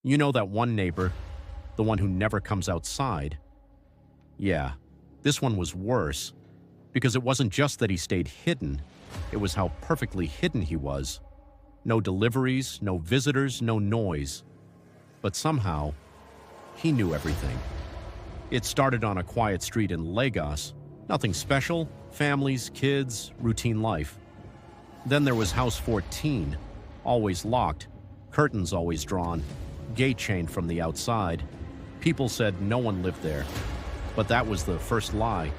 You know that one neighbor, the one who never comes outside? Yeah, this one was worse, because it wasn't just that he stayed hidden, it was how perfectly hidden he was. No deliveries, no visitors, no noise. But somehow, he knew everything. It started on a quiet street in Lagos. Nothing special, families, kids, routine life. Then there was House 14, always locked, curtains always drawn, gate chained from the outside. People said no one lived there. But that was the first lie,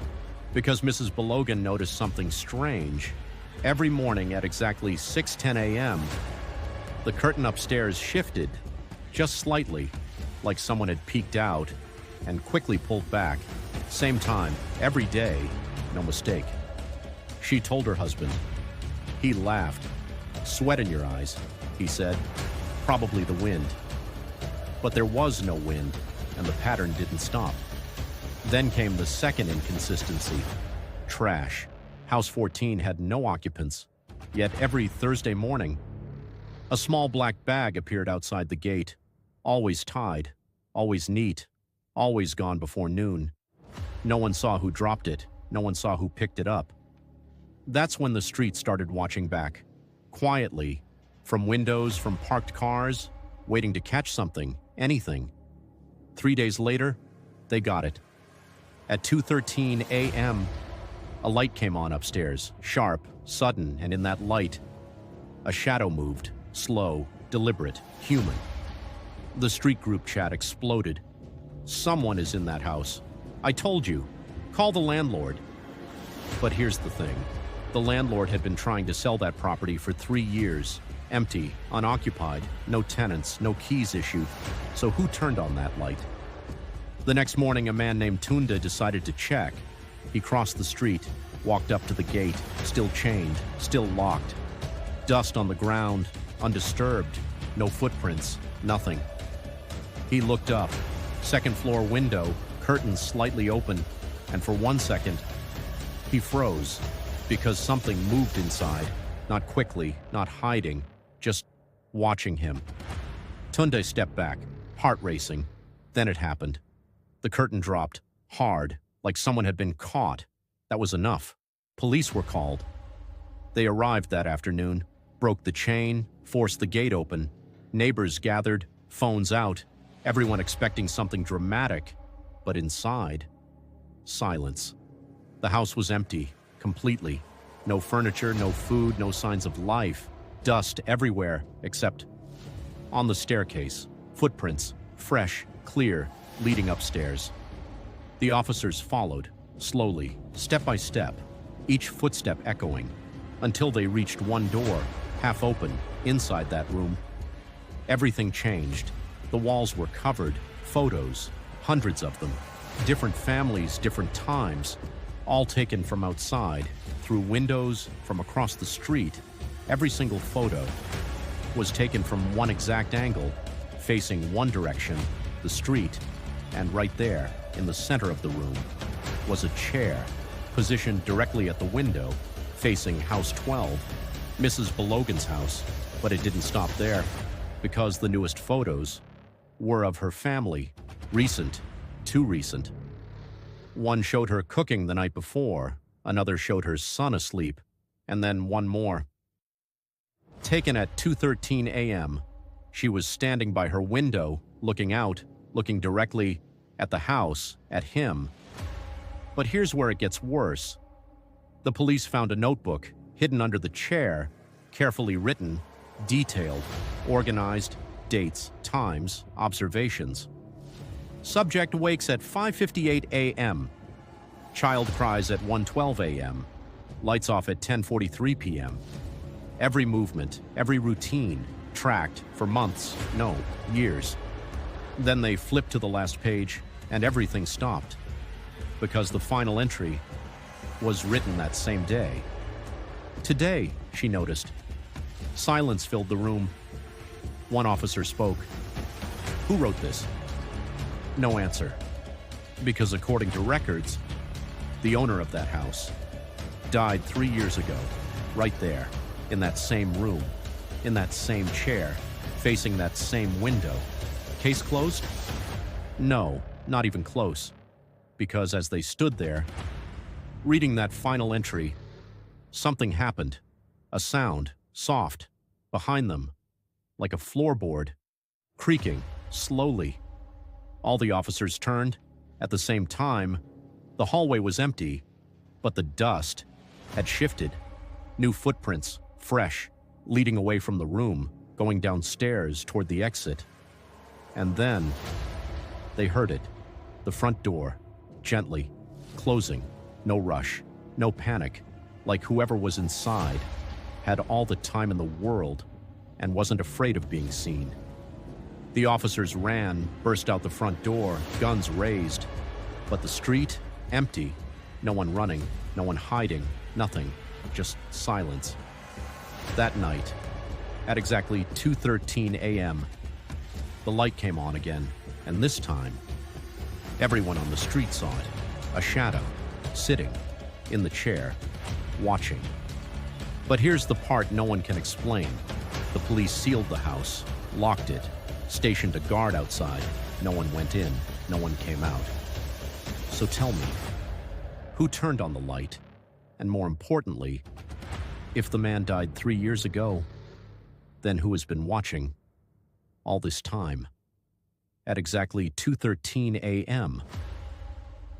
because Mrs. Balogan noticed something strange. Every morning at exactly 6:10 a.m., the curtain upstairs shifted, just slightly, like someone had peeked out, and quickly pulled back. Same time, every day, no mistake. She told her husband. He laughed. "Sweat in your eyes," he said. "Probably the wind." But there was no wind, and the pattern didn't stop. Then came the second inconsistency. Trash. House 14 had no occupants, yet every Thursday morning, a small black bag appeared outside the gate, always tied, always neat, always gone before noon. No one saw who dropped it, no one saw who picked it up. That's when the street started watching back, quietly, from windows, from parked cars, waiting to catch something, anything. 3 days later, they got it. At 2:13 a.m., a light came on upstairs, sharp, sudden, and in that light, a shadow moved, slow, deliberate, human. The street group chat exploded. "Someone is in that house. I told you. Call the landlord." But here's the thing. The landlord had been trying to sell that property for 3 years. Empty, unoccupied, no tenants, no keys issued. So who turned on that light? The next morning, a man named Tunda decided to check. He crossed the street, walked up to the gate, still chained, still locked. Dust on the ground, undisturbed, no footprints, nothing. He looked up, second floor window, curtains slightly open, and for 1 second, he froze, because something moved inside, not quickly, not hiding, just watching him. Tunde stepped back, heart racing. Then it happened. The curtain dropped, hard, like someone had been caught. That was enough. Police were called. They arrived that afternoon, broke the chain, forced the gate open. Neighbors gathered, phones out, everyone expecting something dramatic. But inside, silence. The house was empty, completely. No furniture, no food, no signs of life. Dust everywhere, except on the staircase. Footprints, fresh, clear, leading upstairs. The officers followed, slowly, step by step, each footstep echoing, until they reached one door, half open, inside that room. Everything changed. The walls were covered, photos, hundreds of them. Different families, different times, all taken from outside, through windows, from across the street. Every single photo was taken from one exact angle, facing one direction, the street, and right there, in the center of the room, was a chair, positioned directly at the window, facing House 12, Mrs. Balogan's house. But it didn't stop there, because the newest photos were of her family, recent, too recent. One showed her cooking the night before, another showed her son asleep, and then one more. Taken at 2:13 a.m., she was standing by her window, looking out, looking directly at the house, at him. But here's where it gets worse. The police found a notebook hidden under the chair, carefully written, detailed, organized, dates, times, observations. Subject wakes at 5:58 a.m. Child cries at 1:12 a.m. Lights off at 10:43 p.m. Every movement, every routine, tracked for months, no, years. Then they flipped to the last page, and everything stopped, because the final entry was written that same day. Today, she noticed. Silence filled the room. One officer spoke. "Who wrote this?" No answer, because according to records, the owner of that house died 3 years ago, right there, in that same room, in that same chair, facing that same window, Case closed? No, not even close. Because as they stood there, reading that final entry, something happened. A sound, soft, behind them, like a floorboard, creaking, slowly. All the officers turned. At the same time, the hallway was empty, but the dust had shifted. New footprints, fresh, leading away from the room, going downstairs toward the exit. And then, they heard it. The front door, gently, closing. No rush, no panic, like whoever was inside had all the time in the world and wasn't afraid of being seen. The officers ran, burst out the front door, guns raised. But the street, empty. No one running, no one hiding, nothing, just silence. That night, at exactly 2:13 a.m., the light came on again, and this time, everyone on the street saw it. A shadow, sitting, in the chair, watching. But here's the part no one can explain. The police sealed the house, locked it, stationed a guard outside. No one went in, no one came out. So tell me, who turned on the light? And more importantly, if the man died 3 years ago, then who has been watching all this time? At exactly 2:13 a.m.,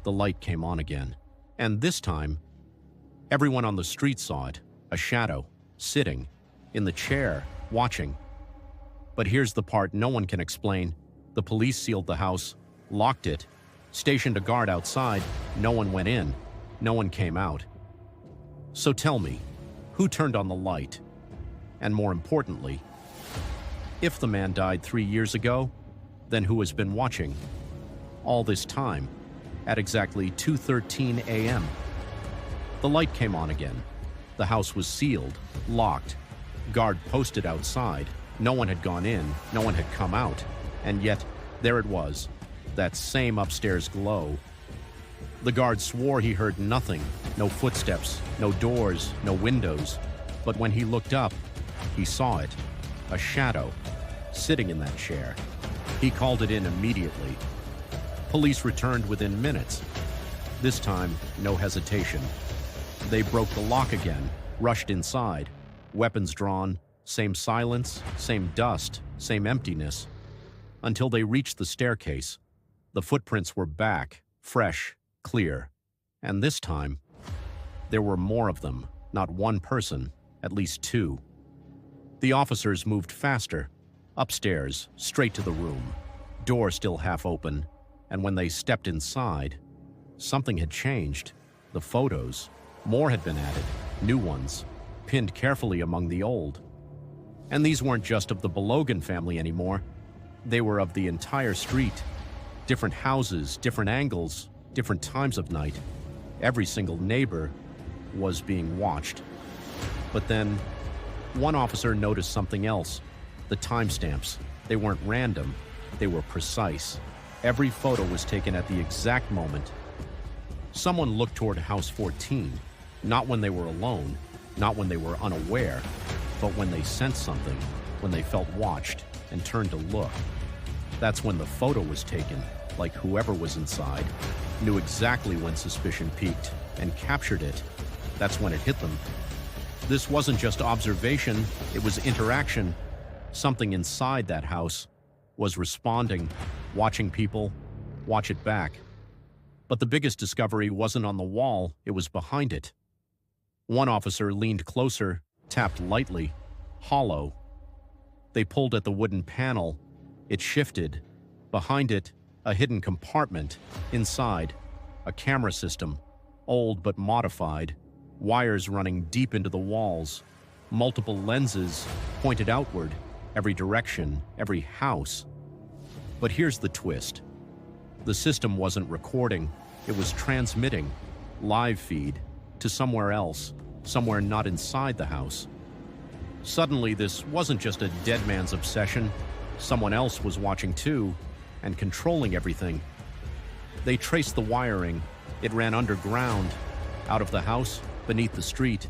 the light came on again. And this time, everyone on the street saw it. A shadow, sitting, in the chair, watching. But here's the part no one can explain. The police sealed the house, locked it, stationed a guard outside. No one went in, no one came out. So tell me, who turned on the light? And more importantly, if the man died 3 years ago, then who has been watching all this time? At exactly 2:13 a.m., the light came on again. The house was sealed, locked, guard posted outside. No one had gone in, no one had come out. And yet, there it was, that same upstairs glow. The guard swore he heard nothing, no footsteps, no doors, no windows. But when he looked up, he saw it, a shadow, sitting in that chair. He called it in immediately. Police returned within minutes. This time, no hesitation. They broke the lock again, rushed inside, weapons drawn, same silence, same dust, same emptiness. Until they reached the staircase. The footprints were back, fresh, clear. And this time, there were more of them, not one person, at least two. The officers moved faster, upstairs, straight to the room, door still half open, and when they stepped inside, something had changed. The photos, more had been added, new ones, pinned carefully among the old. And these weren't just of the Belogan family anymore. They were of the entire street. Different houses, different angles, different times of night. Every single neighbor was being watched. But then, one officer noticed something else. The timestamps. They weren't random. They were precise. Every photo was taken at the exact moment. Someone looked toward house 14, not when they were alone, not when they were unaware, but when they sensed something, when they felt watched and turned to look. That's when the photo was taken, like whoever was inside knew exactly when suspicion peaked and captured it. That's when it hit them. This wasn't just observation, it was interaction. Something inside that house was responding, watching people, watch it back. But the biggest discovery wasn't on the wall, it was behind it. One officer leaned closer, tapped lightly, hollow. They pulled at the wooden panel. It shifted. Behind it, a hidden compartment. Inside, a camera system, old but modified, wires running deep into the walls, multiple lenses pointed outward, every direction, every house. But here's the twist. The system wasn't recording, it was transmitting, live feed, to somewhere else, somewhere not inside the house. Suddenly, this wasn't just a dead man's obsession. Someone else was watching too, and controlling everything. They traced the wiring. It ran underground, out of the house, beneath the street,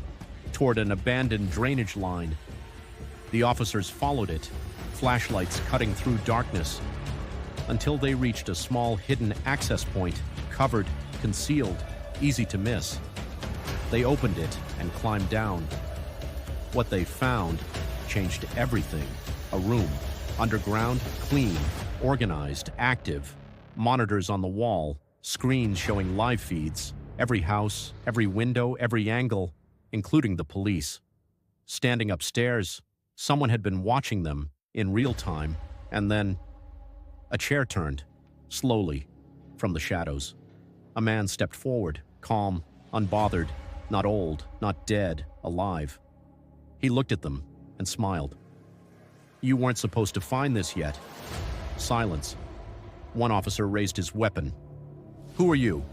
toward an abandoned drainage line. The officers followed it, flashlights cutting through darkness. until they reached a small hidden access point, covered, concealed, easy to miss. They opened it and climbed down. What they found changed everything. A room, underground, clean, organized, active, monitors on the wall, screens showing live feeds, every house, every window, every angle, including the police. Standing upstairs, someone had been watching them in real time, and then a chair turned, slowly, from the shadows. A man stepped forward, calm, unbothered, not old, not dead, alive. He looked at them and smiled. "You weren't supposed to find this yet." Silence. One officer raised his weapon. "Who are you?"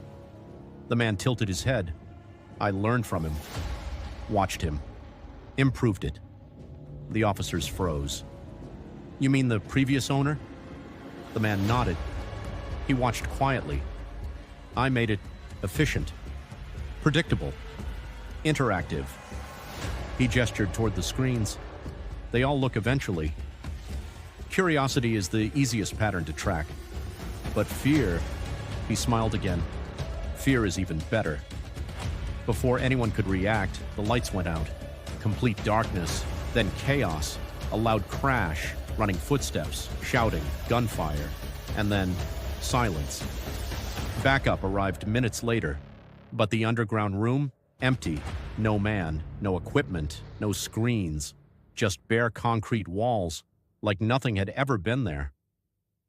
The man tilted his head. "I learned from him. Watched him. Improved it." The officers froze. "You mean the previous owner?" The man nodded. He watched quietly. "I made it efficient, predictable, interactive." He gestured toward the screens. "They all look eventually. Curiosity is the easiest pattern to track. But fear," he smiled again, "fear is even better." Before anyone could react, the lights went out. Complete darkness, then chaos, a loud crash, running footsteps, shouting, gunfire, and then silence. Backup arrived minutes later, but the underground room, empty. No man, no equipment, no screens, just bare concrete walls, like nothing had ever been there.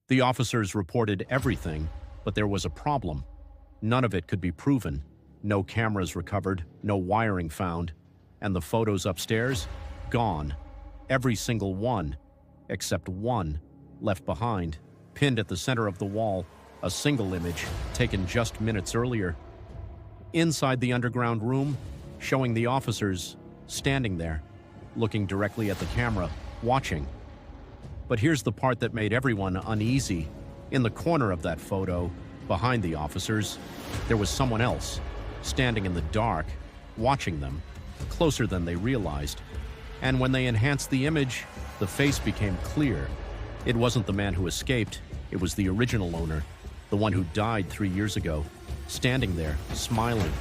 The officers reported everything, but there was a problem. None of it could be proven. No cameras recovered, no wiring found, and the photos upstairs, gone. Every single one, except one, left behind, pinned at the center of the wall, a single image taken just minutes earlier. Inside the underground room, showing the officers standing there, looking directly at the camera, watching. But here's the part that made everyone uneasy. In the corner of that photo, behind the officers, there was someone else, standing in the dark, watching them, closer than they realized. And when they enhanced the image, the face became clear. It wasn't the man who escaped, it was the original owner, the one who died 3 years ago, standing there, smiling,